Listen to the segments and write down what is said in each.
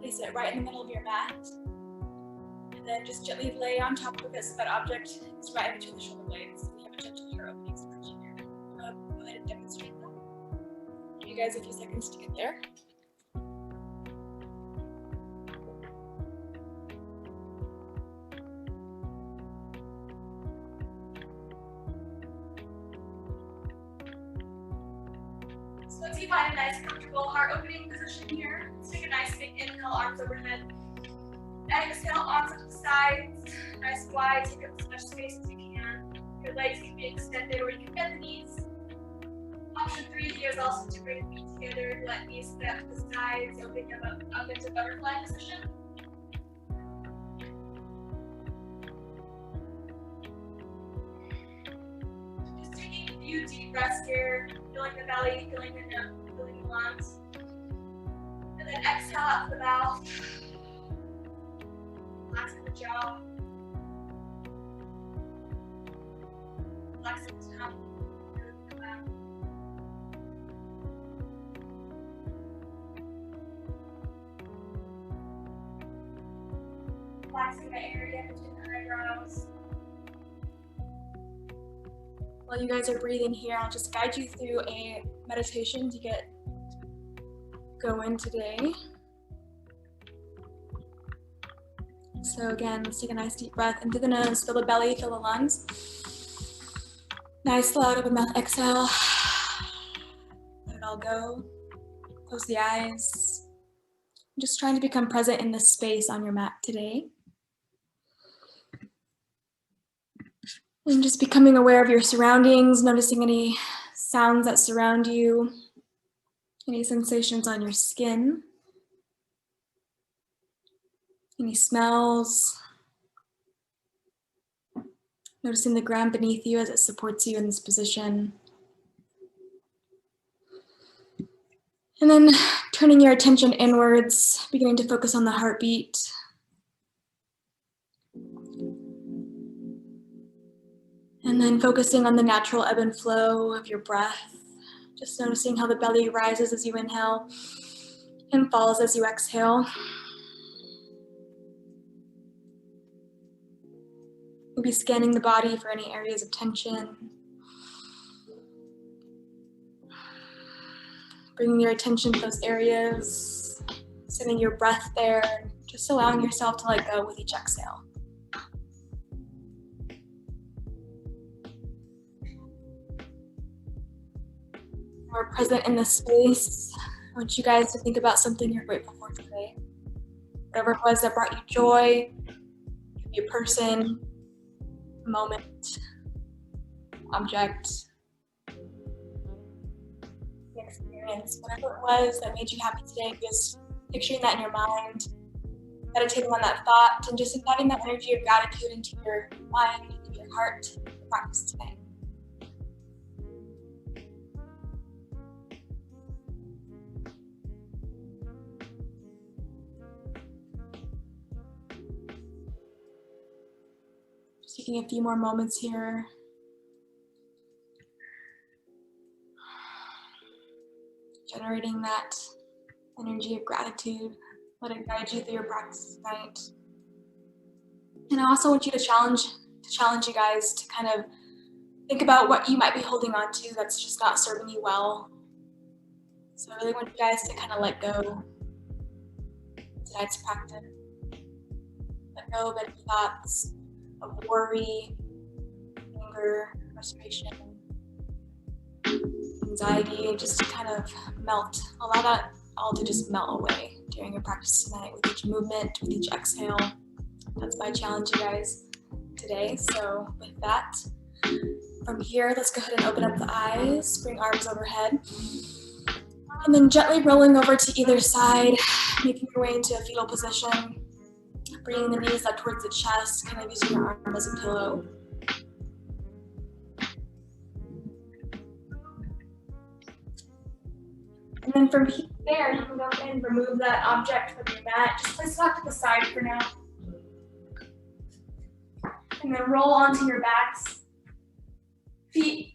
Place it right in the middle of your mat. And then just gently lay on top of it so that object is right between the shoulder blades. We have a gentle ear opening stretch here. Go ahead and demonstrate that. Give you guys a few seconds to get there. So once you find a nice, comfortable heart-opening position here, let's take a nice big inhale, arms overhead. Exhale, arms up to the sides. Nice wide, take up as much space as you can. Your legs can be extended or you can bend the knees. Option 3 here is also to bring feet together, let knees step to the sides, opening them up into butterfly position. Just taking a few deep breaths here, feeling the belly, feeling the neck, feeling the lungs. And then exhale out to the mouth. Relaxing the jaw. Relaxing the tongue. Relaxing the area between the eyebrows. While you guys are breathing here, I'll just guide you through a meditation to get going today. So again, let's take a nice deep breath in through the nose, feel the belly, feel the lungs. Nice loud open mouth exhale. Let it all go. Close the eyes. I'm just trying to become present in the space on your mat today. And just becoming aware of your surroundings, noticing any sounds that surround you, any sensations on your skin, any smells, noticing the ground beneath you as it supports you in this position. And then turning your attention inwards, beginning to focus on the heartbeat. And then focusing on the natural ebb and flow of your breath. Just noticing how the belly rises as you inhale and falls as you exhale. Maybe scanning the body for any areas of tension. Bringing your attention to those areas, sending your breath there, just allowing yourself to let go with each exhale. We're present in this space. I want you guys to think about something you're grateful for today. Whatever it was that brought you joy, it could be a person, a moment, object, experience, whatever it was that made you happy today, just picturing that in your mind, meditating on that thought, and just inviting that energy of gratitude into your mind, into your heart, practice today. Just taking a few more moments here. Generating that energy of gratitude. Let it guide you through your practice tonight. And I also want you to challenge you guys to kind of think about what you might be holding on to that's just not serving you well. So I really want you guys to kind of let go of tonight's practice. Let go of any thoughts of worry, anger, frustration, anxiety, just to kind of melt. Allow that all to just melt away during your practice tonight with each movement, with each exhale. That's my challenge, you guys, today. So with that, from here, let's go ahead and open up the eyes, bring arms overhead, and then gently rolling over to either side, making your way into a fetal position, bringing the knees up towards the chest, kind of using your arm as a pillow. And then from there, you can go and remove that object from your mat. Just place it off to the side for now. And then roll onto your backs. Feet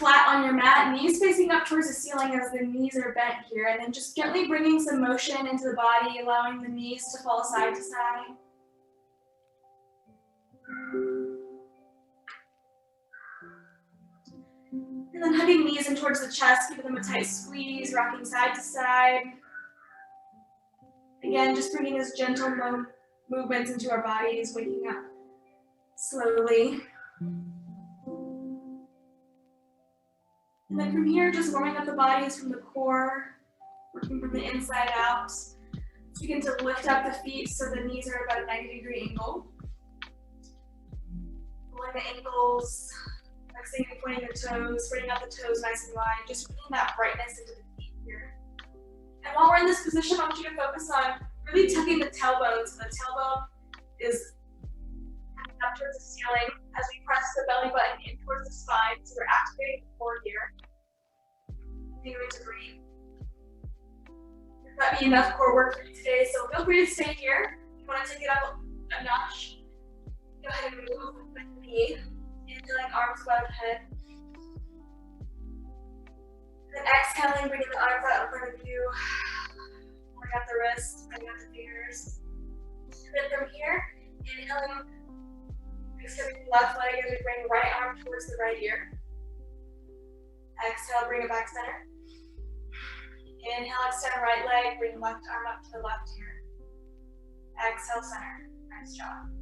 flat on your mat, knees facing up towards the ceiling as the knees are bent here, and then just gently bringing some motion into the body, allowing the knees to fall side to side. And then hugging knees in towards the chest, giving them a tight squeeze, rocking side to side. Again, just bringing this gentle movements into our bodies, waking up slowly. And then from here, just warming up the bodies from the core, working from the inside out. Begin to lift up the feet so the knees are about a 90-degree angle. Pulling the ankles, flexing and pointing the toes, spreading out the toes nice and wide, just bringing that brightness into the feet here. And while we're in this position, I want you to focus on really tucking the tailbone. So the tailbone is up towards the ceiling as we press the belly button in towards the spine. So we're activating the core here. Continuing to breathe. That be enough core work for you today, so feel free to stay here. If you want to take it up a notch, go ahead and move with the knee. Inhaling, arms above head. Then exhaling, bringing the arms out in front of you. Bring out the wrists, bring out the fingers. And then from here, inhaling, extending the left leg as we bring right arm towards the right ear. Exhale, bring it back center. Inhale, extend right leg, bring left arm up to the left ear. Exhale, center. Nice job.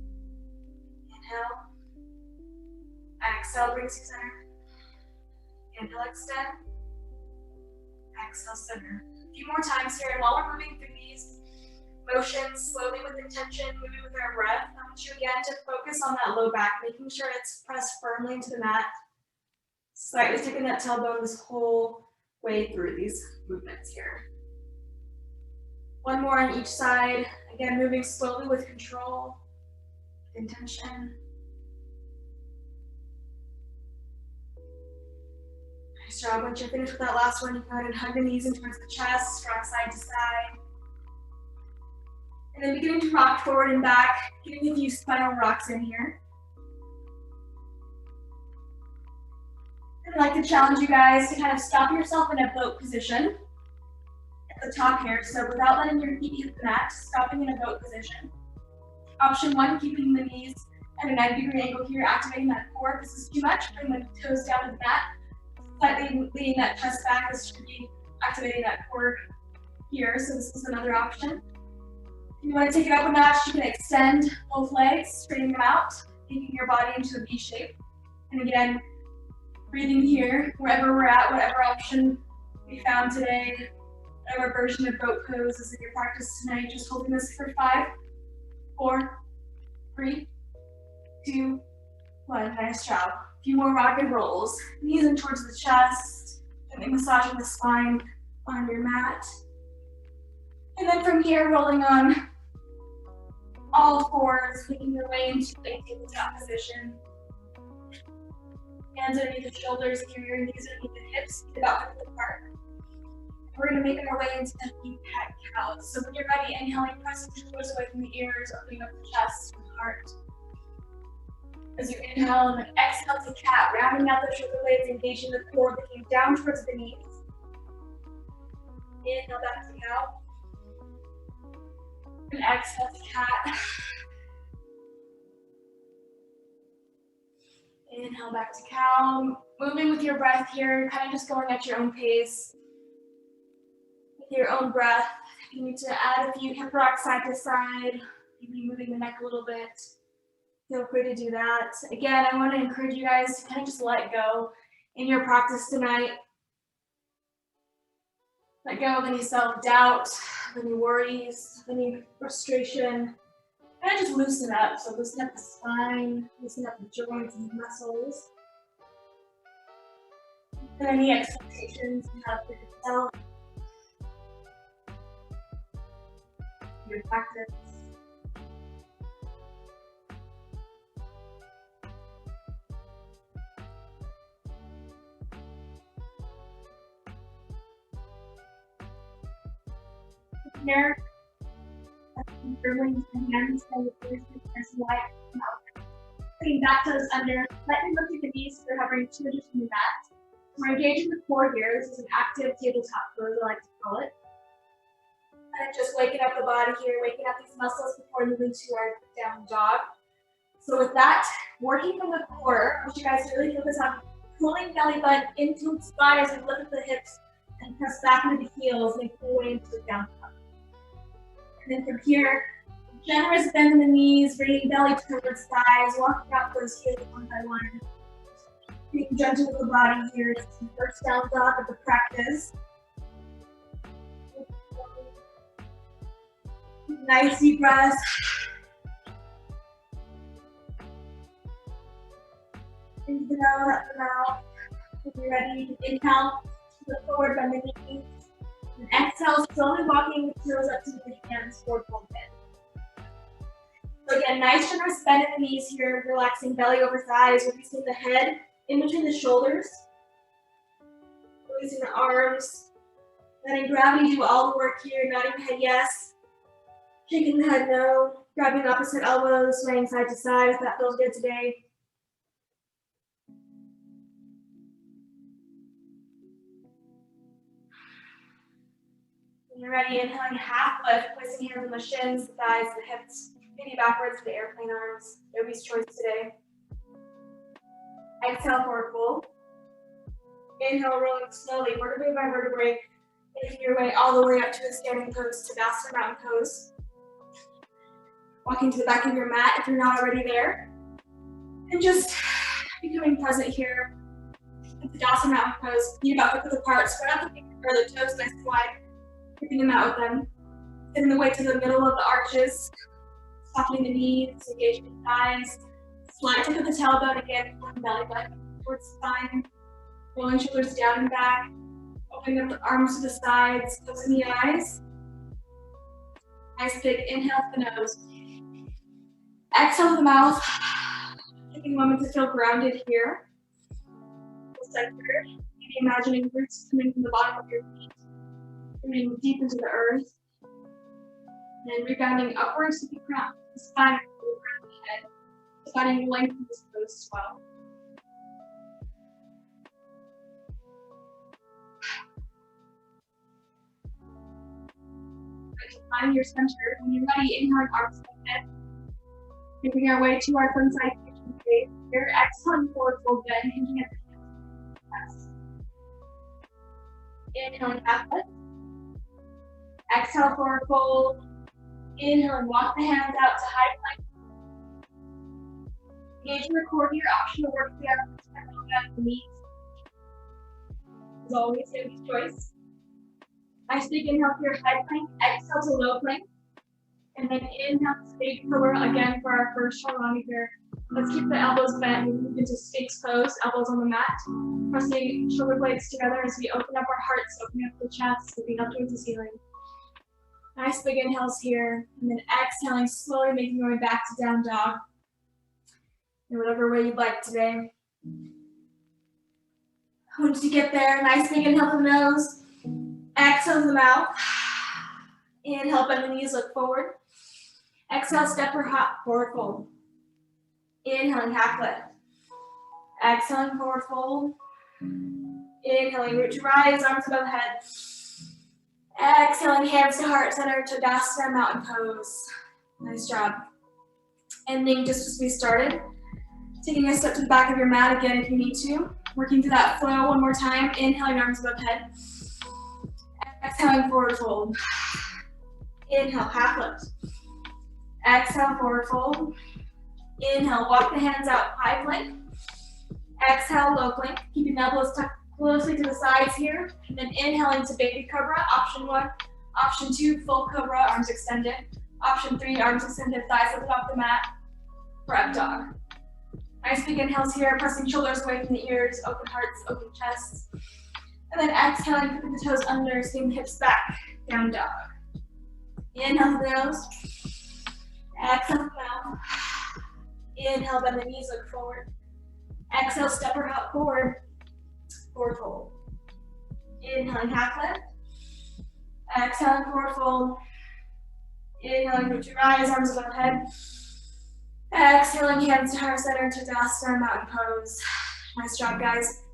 Inhale. Exhale, brings you center. Inhale, extend. Exhale, center. A few more times here, and while we're moving through these motions, slowly with intention, moving with our breath, I want you again to focus on that low back, making sure it's pressed firmly into the mat. Slightly taking that tailbone this whole way through these movements here. One more on each side. Again, moving slowly with control, intention. Nice job. Once you're finished with that last one, you can go ahead and hug the knees in towards the chest, rock side to side. And then beginning to rock forward and back, getting a few spinal rocks in here. I'd like to challenge you guys to kind of stop yourself in a boat position at the top here. So without letting your feet hit the mat, stopping in a boat position. Option one, keeping the knees at a 90-degree angle here, activating that core. If this is too much, bring the toes down to the mat, slightly leaning that chest back. This should be activating that core here. So this is another option. If you want to take it up a notch, you can extend both legs, straighten them out, taking your body into a V shape. And again, breathing here, wherever we're at, whatever option we found today, whatever version of boat pose is in your practice tonight, just holding this for 5, 4, 3, 2, 1. Nice job. A few more rock and rolls. Knees in towards the chest, gently massaging the spine on your mat. And then from here, rolling on all fours, making your way into a tabletop position. Hands underneath the shoulders, here, your knees underneath the hips, feet about hip apart. We're going to make our way into the deep cat cow. So when you're ready, inhaling, pressing the shoulders away from the ears, opening up the chest and heart. As you inhale and then exhale to cat, rounding out the shoulder blades, engaging the core, looking down towards the knees. Inhale back to cow. And exhale to cat. Inhale back to cow. Moving with your breath here, kind of just going at your own pace. With your own breath. If you need to add a few hip rocks side to side, maybe moving the neck a little bit, feel free to do that. Again, I want to encourage you guys to kind of just let go in your practice tonight. Let go of any self-doubt, of any worries, of any frustration. Kind of just loosen up. So loosen up the spine, loosen up the joints and the muscles. And any expectations you have for yourself, your practice. Here, firmly with the hands and the fingers as wide as mouth. Putting back toes under, lightly lifting the knees so they're hovering 2 inches from the mat. We're engaging the core here. This is an active tabletop pose, I like to call it. And just waking up the body here, waking up these muscles before moving to our down dog. So with that, working from the core, I want you guys to really focus on pulling belly button into the spine as we lift up the hips and press back into the heels, make your way into the down dog. And then from here, generous bend in the knees, bringing belly towards thighs, walking out those heels one by one. Being gentle with the body here. It's the first down dog of the practice. Nice deep breaths. Into the nose, up the mouth. When you're ready, you can inhale, look forward, bend the knees. And exhale, slowly walking the heels up to the hands, forward fold in. So again, nice generous bend in the knees here, relaxing belly over thighs, releasing the head in between the shoulders. Releasing the arms. Letting gravity do all the work here, nodding the head yes. Shaking the head no. Grabbing opposite elbows, swaying side to side if that feels good today. When you're ready, inhaling half lift, placing hands on the shins, the thighs, the hips, maybe backwards to the airplane arms. Yogi's choice today. Exhale, forward fold. Inhale, rolling slowly, vertebrae by vertebrae, making your way all the way up to a standing pose, Tadasana mountain pose. Walking to the back of your mat if you're not already there. And just becoming present here in Tadasana mountain pose. Feet about hip width apart, spread out the feet or the toes nice and wide. Keeping them out with them. Sending the weight to the middle of the arches. Softening the knees, engaging the thighs. Slide tip of the tailbone again, pulling belly button towards the spine. Rolling shoulders down and back. Opening up the arms to the sides, closing the eyes. Nice big inhale to the nose. Exhale to the mouth. Taking a moment to feel grounded here. Centered. Maybe imagining roots coming from the bottom of your feet. Rooting deep into the earth. And rebounding upwards to the crown, the spine, of the head. Finding length in this pose as well. Find your center. When you're ready, inhaling arms overhead. Making our way to our front side kitchen space. Here, exhaling forward fold bend, hinging at the hands. Inhaling half lift. Exhale, forward fold. Inhale and walk the hands out to high plank. Engaging the core here, optional work here, down the knees. As always, Yogi's choice. Nice big inhale here, high plank, exhale to low plank. And then inhale to Sphinx cobra again for our first chaturanga here. Let's keep the elbows bent and move into Sphinx pose, elbows on the mat. Pressing shoulder blades together as we open up our hearts, opening up the chest, looking up towards the ceiling. Nice big inhales here, and then exhaling, slowly making your way back to down dog. In whatever way you'd like today. Once you get there, nice big inhale to the nose. Exhale to the mouth. Inhale, bend the knees, look forward. Exhale, step or hop, forward fold. Inhaling, half lift. Exhaling, forward fold. Inhaling, root to rise, arms above head. Exhaling, hands to heart center, Tadasana mountain pose. Nice job. Ending just as we started. Taking a step to the back of your mat again if you need to. Working through that flow one more time. Inhaling, arms above head. Exhaling, forward fold. Inhale, half lift. Exhale, forward fold. Inhale, walk the hands out, high plank. Exhale, low plank. Keeping the elbows tucked closely to the sides here. And then inhaling to baby cobra, option 1. Option 2, full cobra, arms extended. Option 3, arms extended, thighs lifted off the mat for up dog. Nice big inhales here, pressing shoulders away from the ears, open hearts, open chests. And then exhaling, putting the toes under, swing the hips back, down dog. Inhale to the nose. Exhale to the mouth. Inhale, bend the knees, look forward. Exhale, step or hop forward. Forward fold. Inhaling, half lift. Exhaling, forward fold. Inhaling, root to rise, arms above head. Exhaling, hands to heart center, Tadasana mountain pose. Nice job, guys.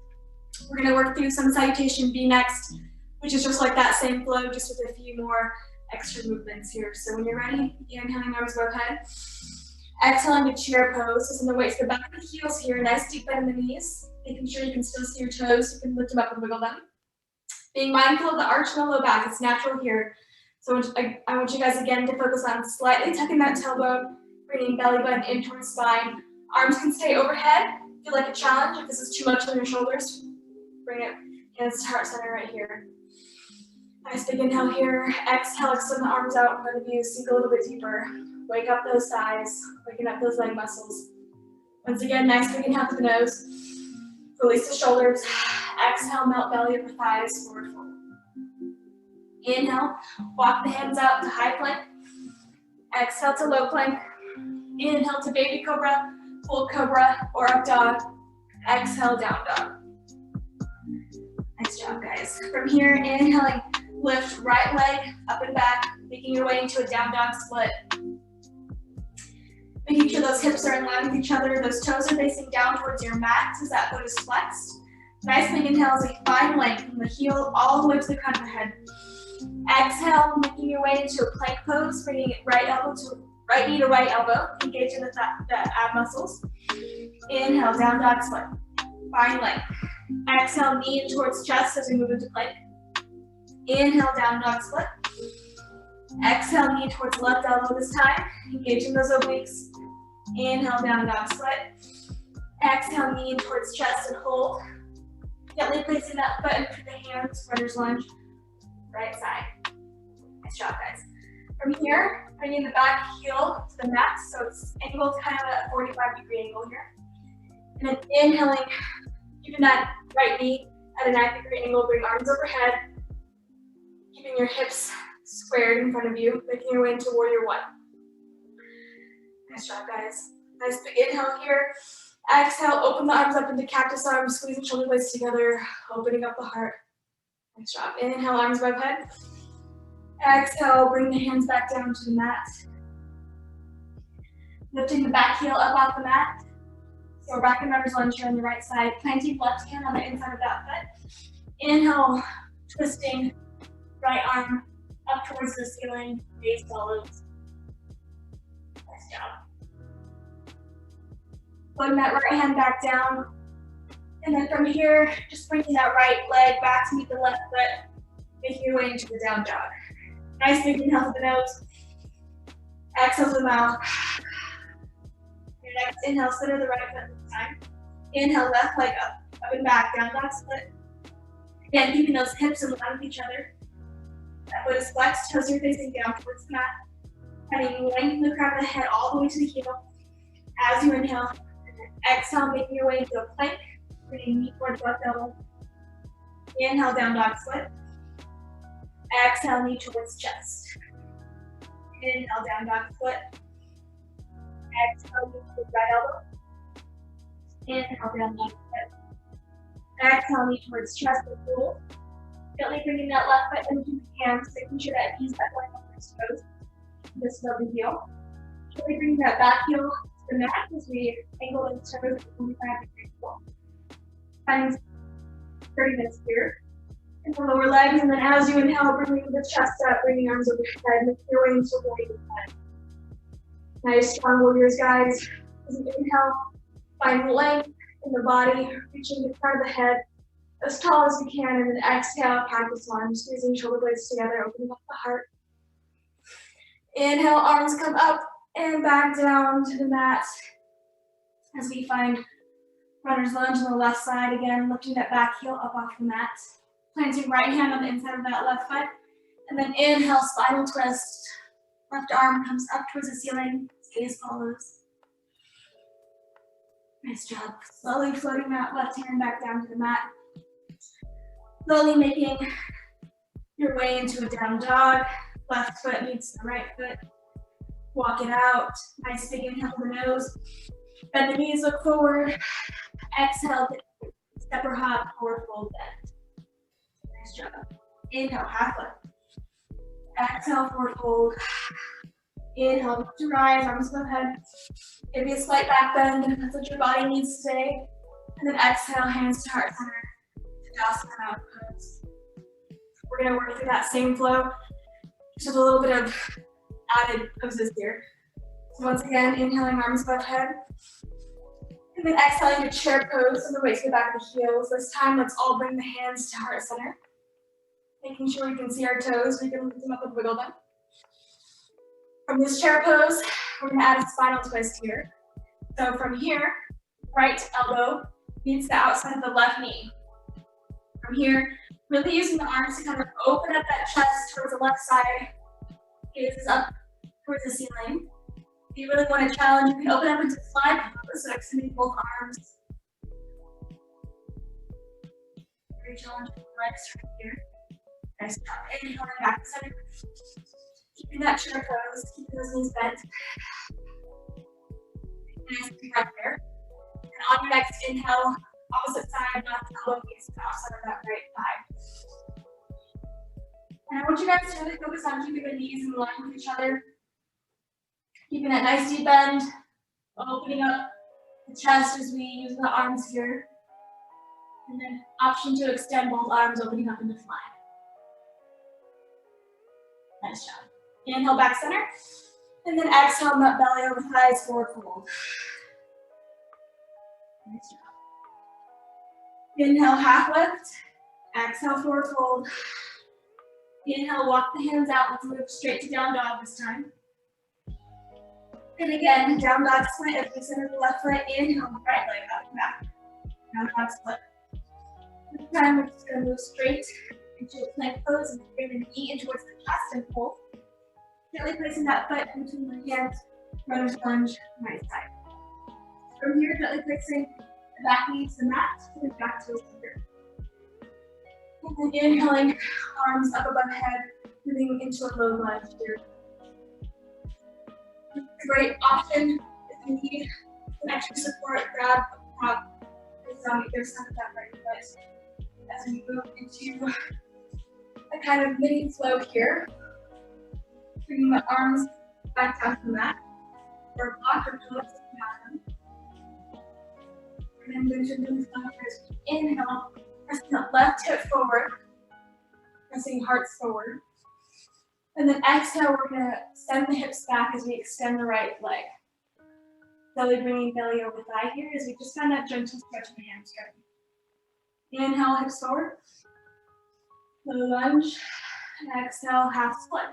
We're gonna work through some salutation B next, which is just like that same flow, just with a few more extra movements here. So when you're ready, inhaling, arms above head. Exhaling to chair pose, so send the weight to the back of the heels here, nice deep bend in the knees, making sure you can still see your toes, you can lift them up and wiggle them. Being mindful of the arch in the low back, it's natural here. So I want you guys again to focus on slightly tucking that tailbone, bringing belly button in towards spine. Arms can stay overhead, feel like a challenge. If this is too much on your shoulders, bring it hands to heart center right here. Nice big inhale here. Exhale, extend the arms out in front of you, sink a little bit deeper. Wake up those thighs, waking up those leg muscles. Once again, nice big inhale through the nose. Release the shoulders. Exhale, melt belly over thighs, forward fold. Inhale, walk the hands out to high plank. Exhale to low plank. Inhale to baby cobra, full cobra, or up dog. Exhale, down dog. Nice job, guys. From here, inhaling, lift right leg up and back, making your way into a down dog split. Making sure those hips are in line with each other, those toes are facing down towards your mat as that foot is flexed. Nice big inhale as you find length from the heel all the way to the crown of the head. Exhale, making your way into a plank pose, bringing it right knee to right elbow, engaging the ab muscles. Inhale, down dog split. Find length. Exhale, knee in towards chest as we move into plank. Inhale, down dog split. Exhale, knee towards left elbow this time, engaging those obliques. Inhale, down dog split. Exhale, knee towards chest and hold. Gently placing that foot into the hands, runner's lunge, right side. Nice job, guys. From here, bringing the back heel to the mat, so it's angled kind of at a 45-degree angle here. And then inhaling, keeping that right knee at a 90-degree angle, bring arms overhead, keeping your hips squared in front of you, making your way into warrior one. Nice job, guys. Nice big inhale here. Exhale, open the arms up into cactus arms, squeezing shoulder blades together, opening up the heart. Nice job. Inhale, arms above head. Exhale, bring the hands back down to the mat. Lifting the back heel up off the mat. So we're back in runner's lunge here on the right side. Planting left hand on the inside of that foot. Inhale, twisting right arm up towards the ceiling, gaze follows. Nice job. Putting that right hand back down. And then from here, just bringing that right leg back to meet the left foot, making your way into the down dog. Nice big inhale to the nose. Exhale to the mouth. Your next inhale, center the right foot this time. Inhale, left leg up and back, down dog split. Again, keeping those hips in line with each other. That foot is flexed, toes are facing down towards the mat. Having lengthen the crown of the head all the way to the heel. As you inhale, exhale, making your way into a plank, bringing knee towards left elbow. Inhale, down dog split. Exhale, knee towards chest. Inhale, down dog split. Exhale, knee towards right elbow. Inhale, down dog split. Exhale, knee towards chest and pull. Gently bringing that left foot into the hands, making sure that knee's back line over his toes. This is the heel. Gently bringing that back heel to the mat as we angle the toes at 45-degree angle. Finding 30 minutes here. And the lower legs, and then as you inhale, bringing the chest up, bringing arms overhead, making your way into warrior one. Nice, strong warriors, guys. As you inhale, find length in the body, reaching the front of the head as tall as you can, and then exhale, cactus lunge, squeezing shoulder blades together, opening up the heart. Inhale, arms come up and back down to the mat as we find runner's lunge on the left side again, lifting that back heel up off the mat. Planting right hand on the inside of that left foot. And then inhale, spinal twist. Left arm comes up towards the ceiling, gaze follows. Nice job. Slowly floating that left hand back down to the mat. Slowly making your way into a down dog. Left foot meets the right foot. Walk it out. Nice big inhale to the nose. Bend the knees, look forward. Exhale, step or hop, forward fold bend. Nice job. Inhale, half lift. Exhale, forward fold. Inhale, lift your rise, arms above head. Give you a slight back bend if that's what your body needs today. And then exhale, hands to heart center. Siddhasana pose. We're going to work through that same flow, just with a little bit of added poses here. So once again, inhaling arms above head. And then exhaling to chair pose, so the weight to the back of the heels. This time, let's all bring the hands to heart center. Making sure we can see our toes, we can lift them up and wiggle them. From this chair pose, we're going to add a spinal twist here. So from here, right elbow meets the outside of the left knee. From here, really using the arms to kind of open up that chest towards the left side, gaze is up towards the ceiling. If you really want to challenge, you can open up into fly pose, so extending both arms. Very challenging legs right here. Nice job. Inhaling back to center. Keeping that chair pose, keeping those knees bent. Nice deep breath there. And on your next inhale, opposite side, left elbow meets the outside of that right thigh. And I want you guys to really focus on keeping the knees in line with each other. Keeping that nice deep bend, opening up the chest as we use the arms here. And then option to extend both arms, opening up into fly. Nice job. Inhale back center. And then exhale, nut belly over thighs, forward fold. Nice job. Inhale, half lift. Exhale, forward fold. Inhale, walk the hands out. Let's move straight to down dog this time. And again, down dog split as we center the left foot. Inhale, right leg up and back. Down dog split. This time we're just going to move straight into a plank pose and bring the knee in towards the chest and pull. Gently placing that foot in between the hands, runner's lunge, right side. From here, gently placing the back knee to the mat, and back to the center. And then inhaling, arms up above head, moving into a low lunge here. A great option if you need some extra support, grab a prop, either side of that right foot. As we move into a kind of mini flow here. Bringing the arms back down to the mat, or block or pillows if you have them. And then move to the flow as we inhale, pressing that left hip forward, pressing hearts forward. And then exhale, we're going to send the hips back as we extend the right leg. Belly bringing belly over thigh here as we just find that gentle stretch in the hamstring. Inhale, hips forward. Low lunge. And exhale, half split.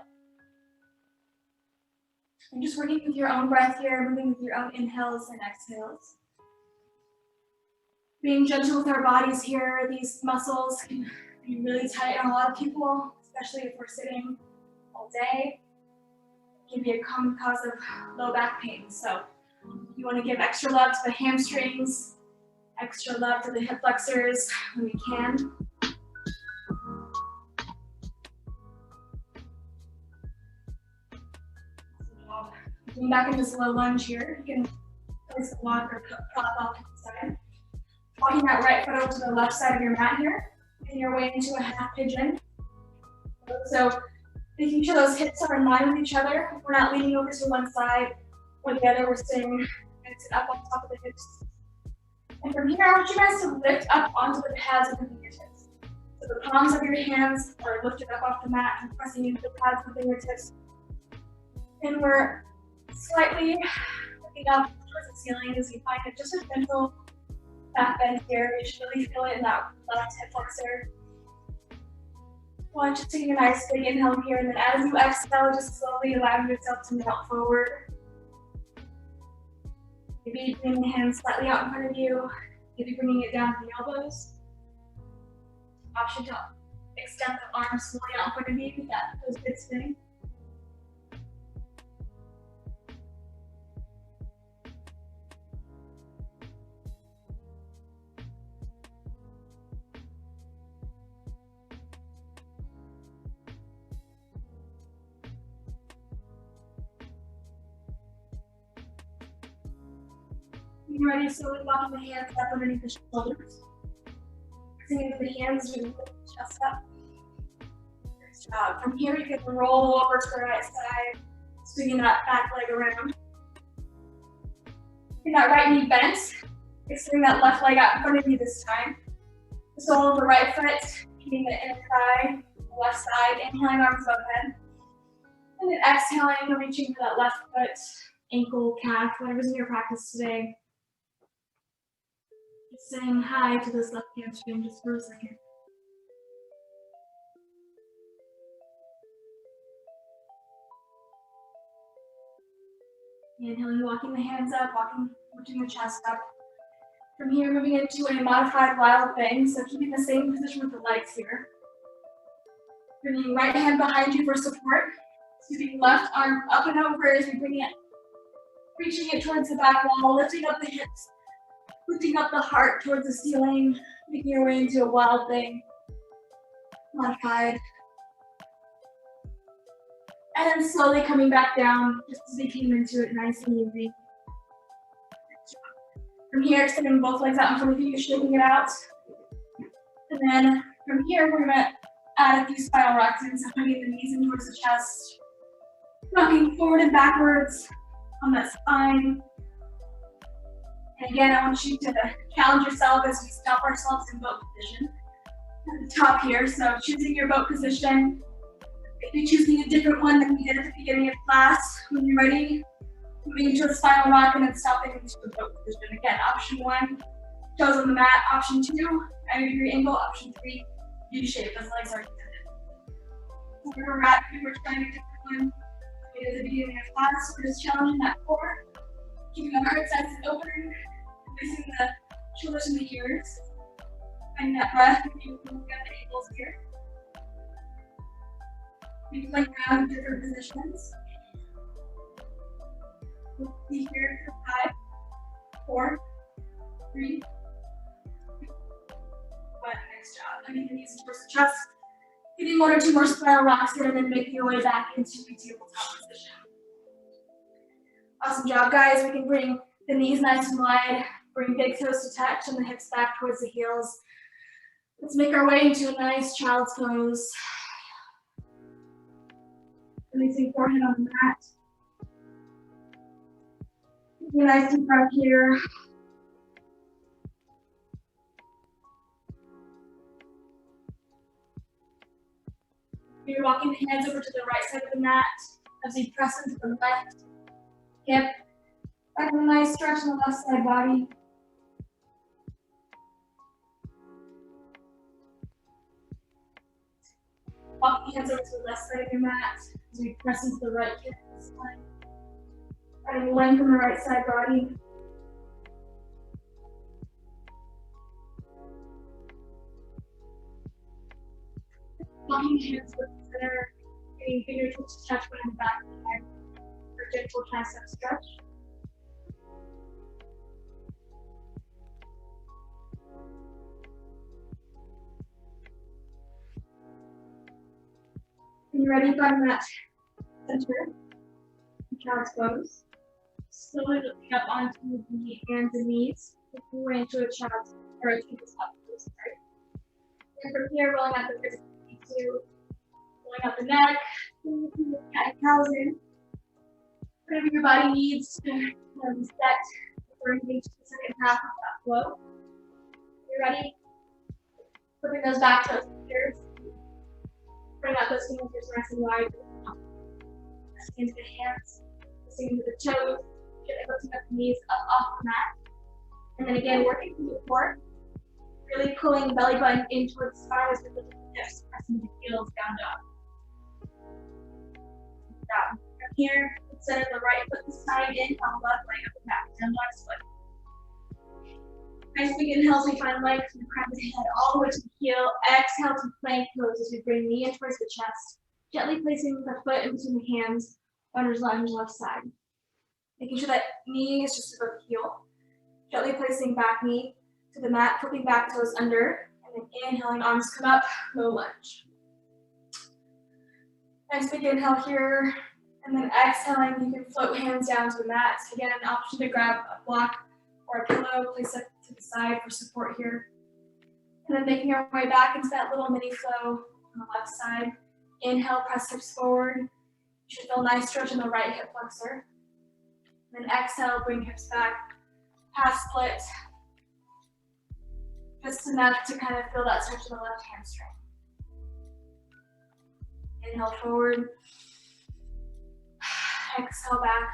And just working with your own breath here, moving with your own inhales and exhales. Being gentle with our bodies here, these muscles can be really tight on a lot of people, especially if we're sitting all day. It can be a common cause of low back pain. So you want to give extra love to the hamstrings, extra love to the hip flexors when we can. Coming back into this low lunge here, you can place a block or prop off to the side. Walking that right foot over to the left side of your mat here, making your way into a half pigeon. So making sure those hips are in line with each other. We're not leaning over to one side or the other. We're staying connected up on top of the hips. And from here, I want you guys to lift up onto the pads of the fingertips. So the palms of your hands are lifted up off the mat and pressing into the pads of the fingertips. And we're slightly looking up towards the ceiling as you find it just a gentle back bend here. You should really feel it in that left hip flexor. One, just taking a nice big inhale here, and then as you exhale, just slowly allowing yourself to melt forward. Maybe bringing the hands slightly out in front of you, maybe bringing it down to the elbows. Option to extend the arms slowly out in front of you, with that those good spinning. You're ready, slowly walking the hands up underneath the shoulders. Pressing into the hands as we lift the chest up. Nice job. From here, you can roll over to the right side, swinging that back leg around. Keeping that right knee bent, extending that left leg out in front of you this time. sole of the right foot, keeping the inner thigh, left side, inhaling arms above head. And then exhaling, reaching for that left foot, ankle, calf, whatever's in your practice today. Just saying hi to this left hamstring just for a second. Inhaling, walking the hands up, lifting the chest up. From here, moving into a modified wild thing, so keeping the same position with the legs here. Bringing right hand behind you for support. Scooping left arm up and over as we bring it, reaching it towards the back wall, lifting up the hips, lifting up the heart towards the ceiling, making your way into a wild thing. Modified. And then slowly coming back down, just as we came into it, nice and easy. From here, extending both legs out in front of you, shaking it out. And then from here, we're gonna add a few spiral rocks in, so hugging the knees in towards the chest. Rocking forward and backwards on that spine. And again, I want you to challenge yourself as we stop ourselves in boat position. At the top here, so choosing your boat position. If you're choosing a different one than we did at the beginning of class, when you're ready, moving into a spiral rock and then stopping into a boat position. Again, option 1, toes on the mat. Option 2, 90-degree angle. Option 3, U shape, as legs are extended. Where we're at, we were trying a different one. At the beginning of class, we're just challenging that core, keeping the heart size open, releasing the shoulders and the ears, finding that breath, moving down the ankles here. We play around in different positions. We'll be here for 5, 4, 3, 2, 1. Nice job. Hugging the knees towards the chest. Getting 1 or 2 more spiral rocks here and then making your way back into a tabletop position. Awesome job, guys. We can bring the knees nice and wide, bring big toes to touch and the hips back towards the heels. Let's make our way into a nice child's pose. Releasing forehead on the mat. Taking a nice deep breath here. You're walking the hands over to the right side of the mat as you press into the left hip. Back with a nice stretch on the left side body. Walking the hands over to the left side of your mat as we press into the right hip this time. Adding length on the right side body. Walking the hands towards the center, getting fingertips to touch behind the back of the head for gentle tricep stretch. When you're ready, find that center, child's pose. Slowly lifting up onto the hands and knees, making your way into a child's or a tabletop pose. And from here, rolling out the wrists. Rolling out the neck, cat cows in. Whatever your body needs to reset before moving to the second half of that flow. You're ready? Flipping those back toes fingers. Bring out those fingers nice and wide. Pressing into the hands, pressing into the toes, gently lifting up the knees up off the mat. And then again, working through the core. Really pulling the belly button in towards the spine as we lift the hips, pressing the heels down dog. Down. From here, center the right foot this time, inhale, left leg up and back, down dog split. Nice big inhales, we find length from the crown of the head all the way to the heel. Exhale to plank pose as we bring knee in towards the chest, gently placing the foot in between the hands, runner's lunge left side. Making sure that knee is just above the heel. Gently placing back knee to the mat, flipping back toes under, and then inhaling, arms come up, low lunge. Nice big inhale here, and then exhaling, you can float hands down to the mat. Again, an option to grab a block or a pillow, place it to the side for support here. And then making our way back into that little mini flow on the left side. Inhale, press hips forward. You should feel a nice stretch in the right hip flexor. And then exhale, bring hips back, half split. Just enough to kind of feel that stretch in the left hamstring. Inhale forward. Exhale back.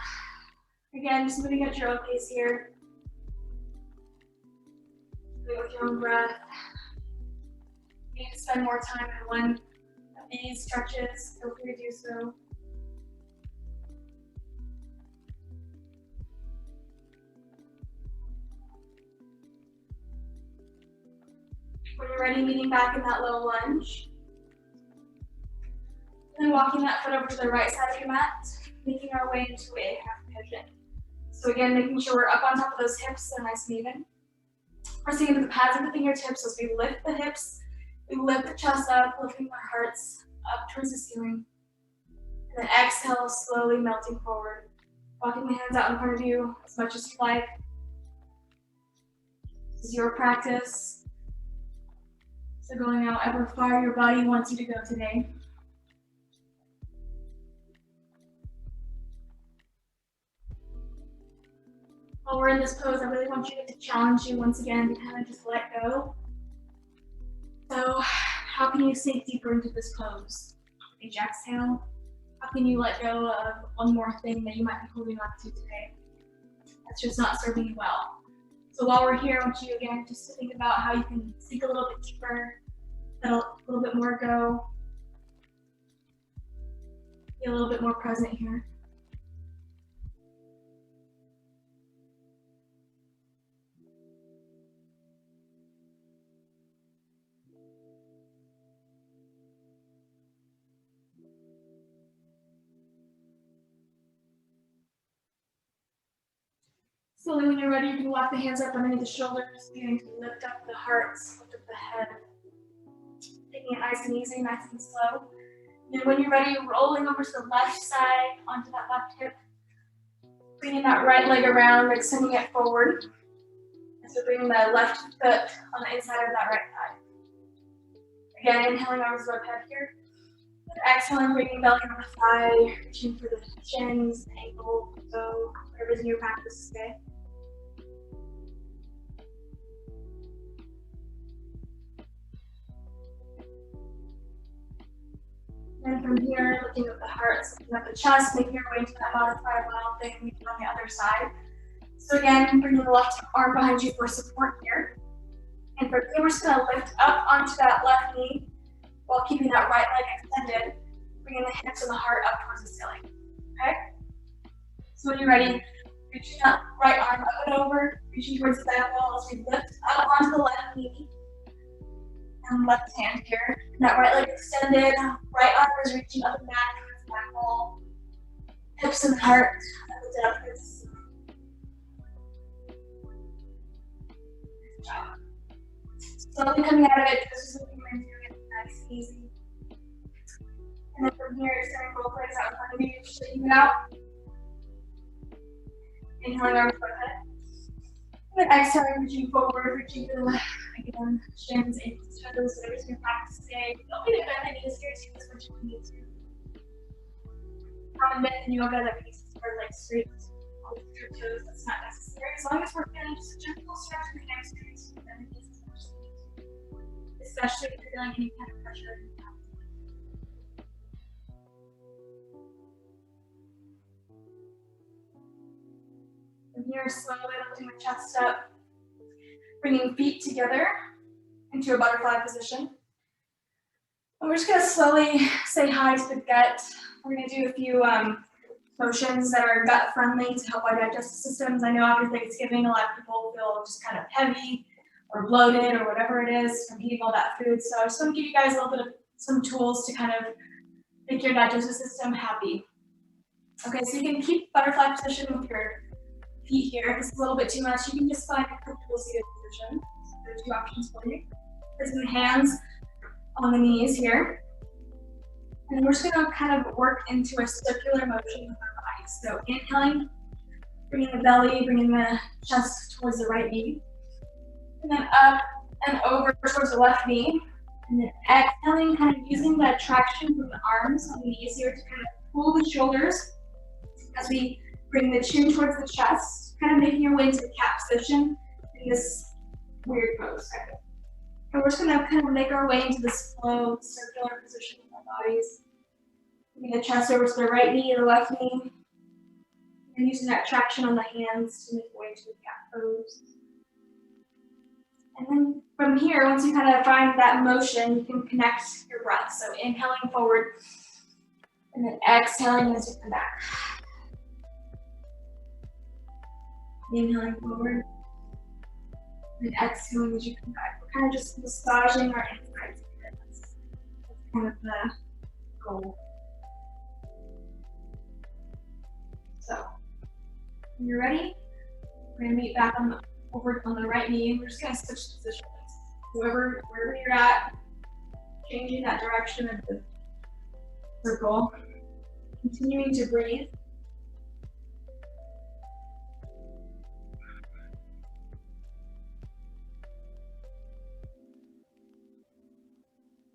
Again, just moving at your own pace here. Moving with your own breath. You need to spend more time in one of these stretches. Feel free to do so. When you're ready, leaning back in that low lunge. And then walking that foot over to the right side of your mat, making our way into a half pigeon. So again, making sure we're up on top of those hips, so nice and even. Pressing into the pads of the fingertips as we lift the hips, we lift the chest up, lifting our hearts up towards the ceiling. And then exhale, slowly melting forward. Walking the hands out in front of you as much as you like. This is your practice. So going out however far your body wants you to go today. While we're in this pose, I really want you to challenge you once again to kind of just let go. So how can you sink deeper into this pose? Each exhale, how can you let go of one more thing that you might be holding on to today that's just not serving you well? So while we're here, I want you again just to think about how you can sink a little bit deeper, let a little bit more go, be a little bit more present here. Slowly, when you're ready, you can walk the hands up underneath the shoulders, beginning to lift up the hearts, lift up the head. Taking it nice and easy, nice and slow. And when you're ready, rolling over to the left side, onto that left hip. Bringing that right leg around, extending it forward. And so bringing the left foot on the inside of that right thigh. Again, inhaling arms above head here. And exhaling, bringing belly over thigh, reaching for the shins, ankle, toe, whatever's in your practice today. And from here, looking at the heart, looking at the chest, making your way to that modified wild thing we do on the other side. So again, bringing the left arm behind you for support here. And from here, we're just going to lift up onto that left knee while keeping that right leg extended, bringing the hips and the heart up towards the ceiling. Okay? So when you're ready, reaching that right arm up and over, reaching towards the back wall as we lift up onto the left knee. And left hand here. That right leg extended, right arm is reaching up and back towards the back wall. Hips and heart up and down. Good job. Slowly coming out of it, just looking right through it, nice and easy. And then from here, extending both legs out in front of you, shaking it out. Inhaling arms above head. And then exhaling, reaching forward, reaching to the left. Again, shins, ankles, toes, whatever's in your practice today. Don't be to bend the knees here too much if you need to. Common myth in yoga that we are like straight all your toes. That's not necessary. As long as we're feeling just a gentle stretch in the hamstrings, bend the knees as much as you need to. Especially if you're feeling any kind of pressure in the abdomen. From here, slowly lifting the chest up. Bringing feet together into a butterfly position. And we're just going to slowly say hi to the gut. We're going to do a few motions that are gut friendly to help our digestive systems. I know after Thanksgiving, a lot of people feel just kind of heavy or bloated or whatever it is from eating all that food. So I just want to give you guys a little bit of some tools to kind of make your digestive system happy. Okay, so you can keep butterfly position with your feet here. If it's a little bit too much, you can just find a comfortable seated position. So there are two options for you. Placing the hands on the knees here. And we're just going to kind of work into a circular motion with our bodies. So inhaling, bringing the belly, bringing the chest towards the right knee. And then up and over towards the left knee. And then exhaling, kind of using the traction from the arms on the knees here to kind of pull the shoulders as we bring the chin towards the chest, kind of making your way into the cat position in this weird pose. And we're just gonna kind of make our way into this slow circular position with our bodies. Bring the chest over to the right knee and the left knee. And using that traction on the hands to make way to the cat pose. And then from here, once you kind of find that motion, you can connect your breath. So inhaling forward, and then exhaling as you come back. Inhaling forward, and exhaling as you come back. We're kind of just massaging our insides here. That's kind of the goal. So, when you're ready, we're going to meet back over on the right knee. We're just going to switch positions. Wherever you're at, changing that direction of the circle. Continuing to breathe.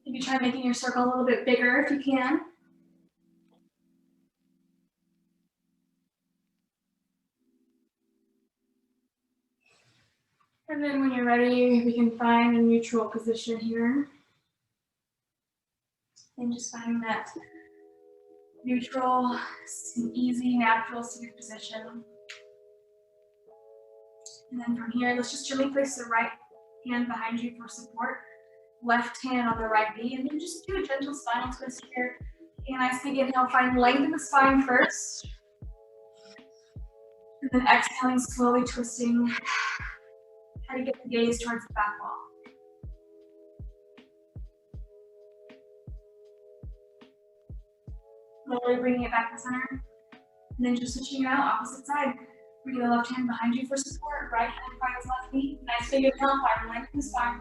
Maybe try making your circle a little bit bigger if you can. And then when you're ready, we can find a neutral position here. And just finding that neutral, easy, natural seated position. And then from here, let's just gently place the right hand behind you for support. Left hand on the right knee, and then just do a gentle spinal twist here. Take a nice big inhale, find length in the spine first. And then exhaling, slowly twisting. Try to get the gaze towards the back wall. Slowly bringing it back to center. And then just switching it out, opposite side. Bring the left hand behind you for support. Right hand finds left knee. Nice big inhale, find length in the spine.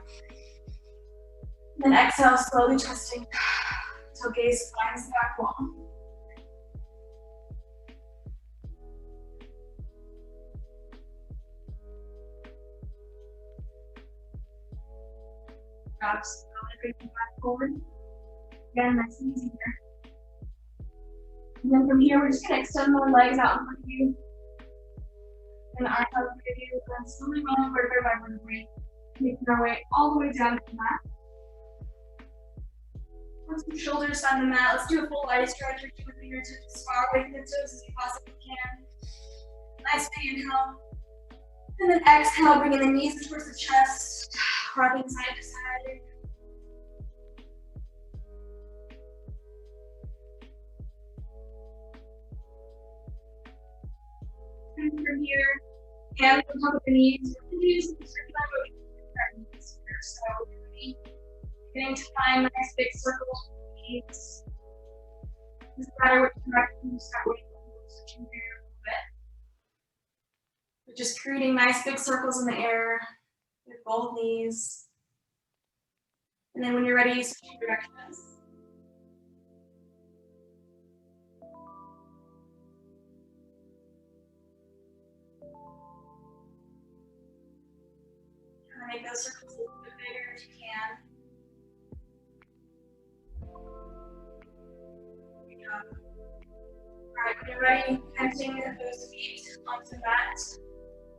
And then exhale, slowly twisting until gaze finds the back wall. Grab slowly, bring it back forward. Again, nice and easy here. And then from here, we're just going to extend the legs out in front of you. And the arms out in front of you. And then slowly rolling vertebrae by vertebrae. Making our way all the way down to the mat. Once your shoulders find the mat, let's do a full body stretch. Reach with fingertips as far away from the toes as you possibly can. Nice big inhale. And then exhale, bringing the knees towards the chest, rocking side to side. And from here, hands on top of the knees. We're going to use the circular motion with our knees here. So we're really getting to find nice big circles with the knees. Doesn't matter which direction you start with, switching here a little bit. But just creating nice big circles in the air with both knees. And then when you're ready, switching directions. Make those circles a little bit bigger if you can. Good job. All right, when you're ready, planting those feet onto the mat.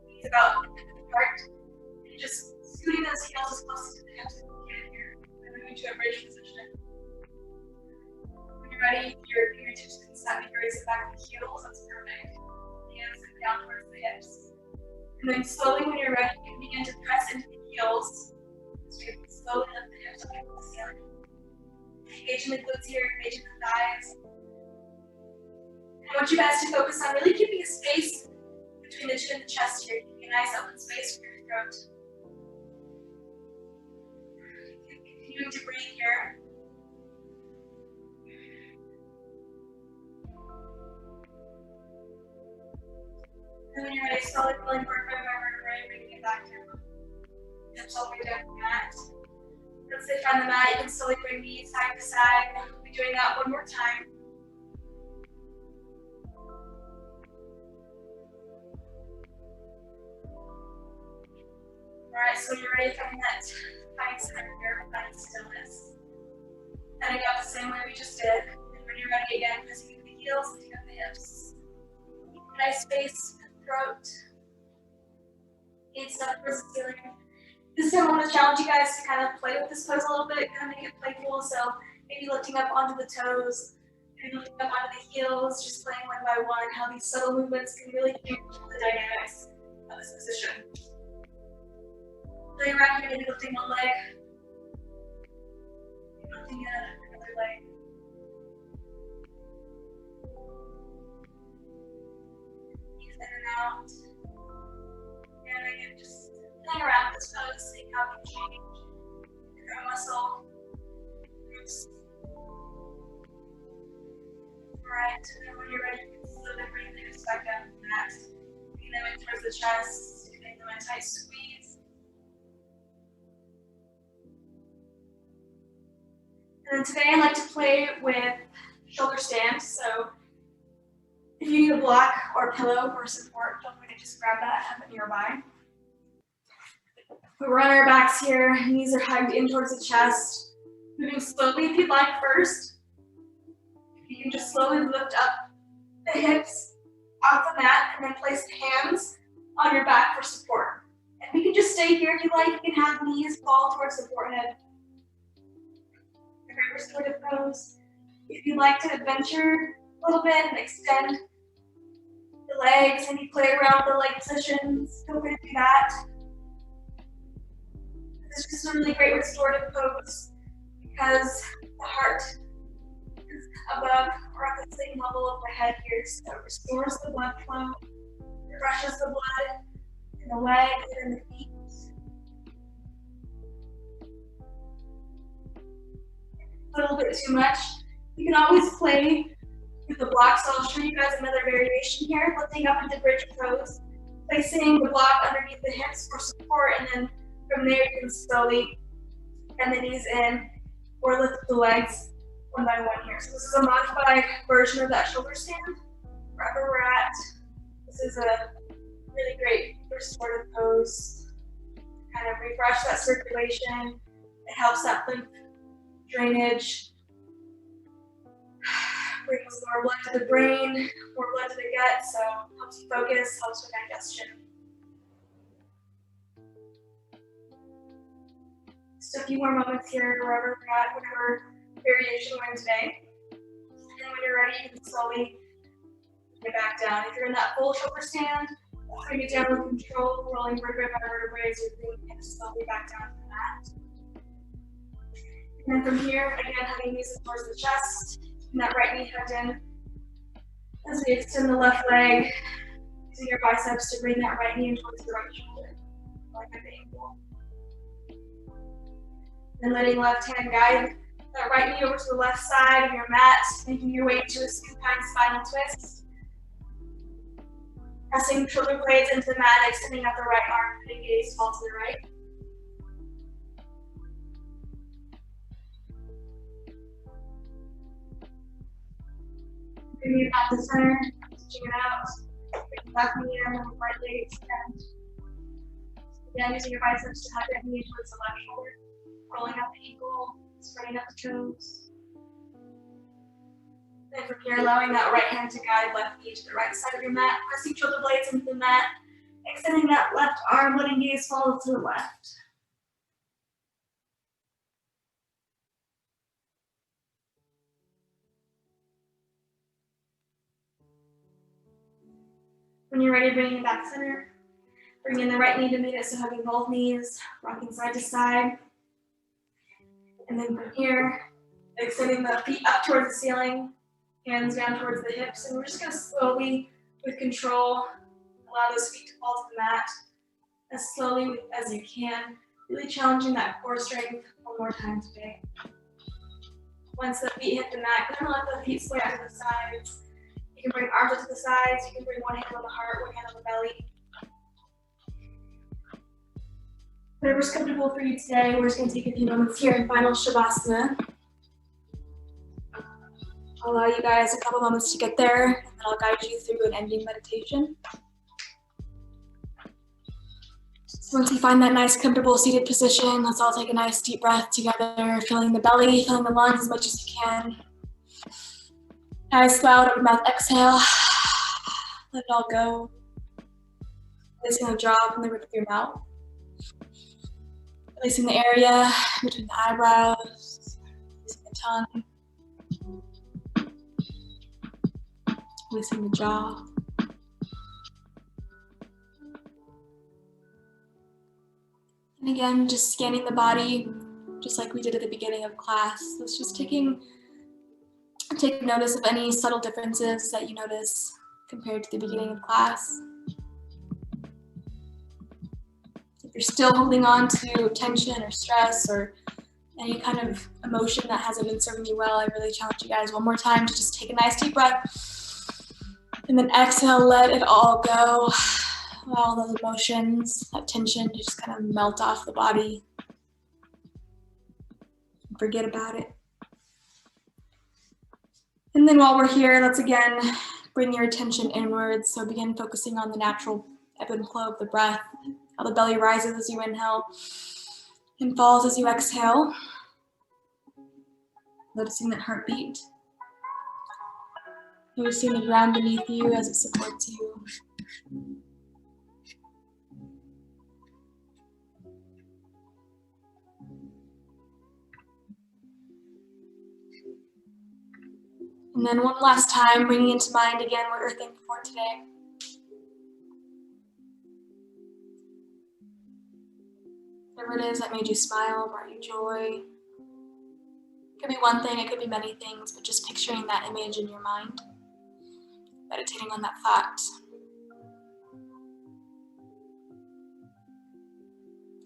Knees about apart. And just scooting those heels as close to the hips as you can here. And moving to a bridge position. When you're ready, your fingertips can slightly raise the back of the heels. That's perfect. Hands down towards the hips. And then slowly, when you're ready, you can begin to press into the heels. So you can slowly lift the hips up to the ceiling. Engaging the glutes here, engaging the thighs. And I want you guys to focus on really keeping a space between the chin and the chest here. Keeping a nice open space for your throat. Continuing to breathe here. And when you're ready, slowly pulling vertebrae by vertebrae, bringing it back down. Hips all the way down to the mat. Once they find the mat, you can slowly bring knees side to side. We'll be doing that one more time. Alright, so when you're ready, find that finding center here, finding stillness. Setting up the same way we just did. And when you're ready again, pressing into the heels, lifting up the hips. Nice space, throat. Gaze up towards the ceiling. This time I want to challenge you guys to kind of play with this pose a little bit, kind of make it playful. So maybe lifting up onto the toes, maybe lifting up onto the heels, just playing one by one, how these subtle movements can really change the dynamics of this position. Play around here, maybe lifting one leg, lifting another leg. Use in and out. And again, just playing around with this pose, seeing how it can change your muscle groups. Alright, and when you're ready, you can slowly bring the hips back down to the mat. Bring them in towards the chest, giving them a tight squeeze. And then today I like to play with shoulder stands. So if you need a block or a pillow for support, don't forget to just grab that, have it nearby. We're on our backs here, knees are hugged in towards the chest. Moving slowly if you'd like first. You can just slowly lift up the hips off the mat and then place the hands on your back for support. And we can just stay here if you like. You can have knees fall towards the forehead. A great restorative pose. If you'd like to adventure a little bit and extend the legs, maybe play around the leg positions, feel free to do that. This is just a really great restorative pose because the heart is above or at the same level of the head here, so it restores the blood flow, it rushes the blood in the legs and in the feet. A little bit too much. You can always play with the block, so I'll show you guys another variation here, lifting up into bridge pose, placing the block underneath the hips for support, and then from there you can slowly bend the knees in or lift the legs one by one here. So this is a modified version of that shoulder stand. Wherever we're at, this is a really great restorative pose. Kind of refresh that circulation. It helps that lymph drainage. Brings more blood to the brain, more blood to the gut, so helps you focus, helps with digestion. Just a few more moments here, wherever we're at, whatever variation we're in today. And when you're ready, you can slowly bring it back down. If you're in that full shoulder stand, bring it down with control, rolling vertebrae by vertebrae as you're bringing it slowly back down to the mat. And then from here, again, hugging knees towards the chest, and that right knee hugged in. As we extend the left leg, using your biceps to bring that right knee in towards the right shoulder, like at the ankle. And letting left hand guide that right knee over to the left side of your mat, making your way into a supine spinal twist. Pressing shoulder blades into the mat, extending out the right arm, letting gaze fall to the right. Bringing it back to center, stretching it out. Bring the left knee in, and the right leg extend. Again, using your biceps to hug that knee towards the left shoulder. Rolling up the ankle, spreading up the toes. Then from here, allowing that right hand to guide left knee to the right side of your mat, pressing shoulder blades into the mat, extending that left arm, letting gaze fall to the left. When you're ready, bringing it back center. Bring in the right knee to meet it, so hugging both knees, rocking side to side. And then from here, extending the feet up towards the ceiling, hands down towards the hips. And we're just gonna slowly, with control, allow those feet to fall to the mat as slowly as you can, really challenging that core strength one more time today. Once the feet hit the mat, go ahead and let the feet sway out to the sides. You can bring arms up to the sides, you can bring one hand on the heart, one hand on the belly. Whatever's comfortable for you today, we're just going to take a few moments here in final Shavasana. I'll allow you guys a couple moments to get there, and then I'll guide you through an ending meditation. So once you find that nice, comfortable seated position, let's all take a nice deep breath together, filling the belly, filling the lungs as much as you can. Eyes cloud, open mouth, exhale. Let it all go. It's going to drop in the roof of your mouth. Releasing the area between the eyebrows, releasing the tongue, releasing the jaw. And again, just scanning the body, just like we did at the beginning of class. So it's just take notice of any subtle differences that you notice compared to the beginning of class. If you're still holding on to tension or stress or any kind of emotion that hasn't been serving you well, I really challenge you guys one more time to just take a nice deep breath and then exhale, let it all go. Allow all those emotions, that tension to just kind of melt off the body. Forget about it. And then while we're here, let's again bring your attention inwards. So begin focusing on the natural ebb and flow of the breath, how the belly rises as you inhale and falls as you exhale. Noticing that heartbeat. Noticing the ground beneath you as it supports you. And then one last time, bringing into mind again what you're thankful for today. Whatever it is that made you smile, brought you joy. It could be one thing, it could be many things, but just picturing that image in your mind, meditating on that thought.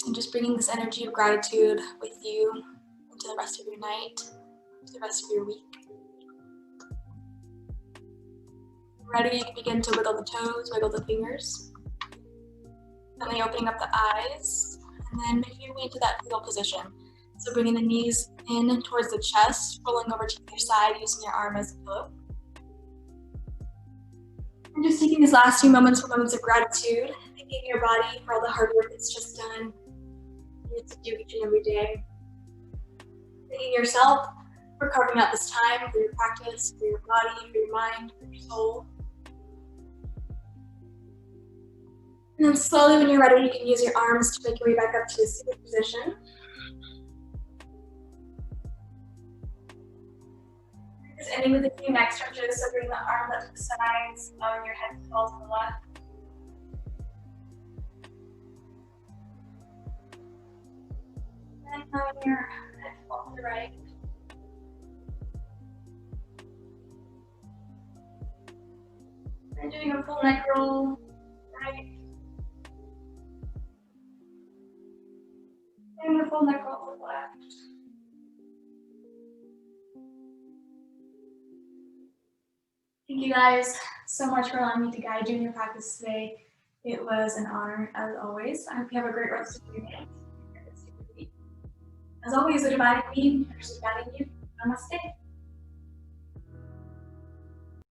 And just bringing this energy of gratitude with you into the rest of your night, to the rest of your week. Ready, you can begin to wiggle the toes, wiggle the fingers. Gently opening up the eyes, and then making your way into that fetal position. So bringing the knees in towards the chest, rolling over to your side, using your arm as a pillow. And just taking these last few moments for moments of gratitude, thanking your body for all the hard work it's just done, you need to do each and every day. Thanking yourself for carving out this time for your practice, for your body, for your mind, for your soul. And then slowly, when you're ready, you can use your arms to make your way back up to the seated position. Just ending with a few neck stretches, so bring the arms up to the sides, allowing your head to fall to the left. And allowing your head to fall to the right. And doing a full neck roll, right. And a full neck roll to the left. Thank you guys so much for allowing me to guide you in your practice today. It was an honor, as always. I hope you have a great rest of your day. As always, the divine being, actually guiding you. Namaste.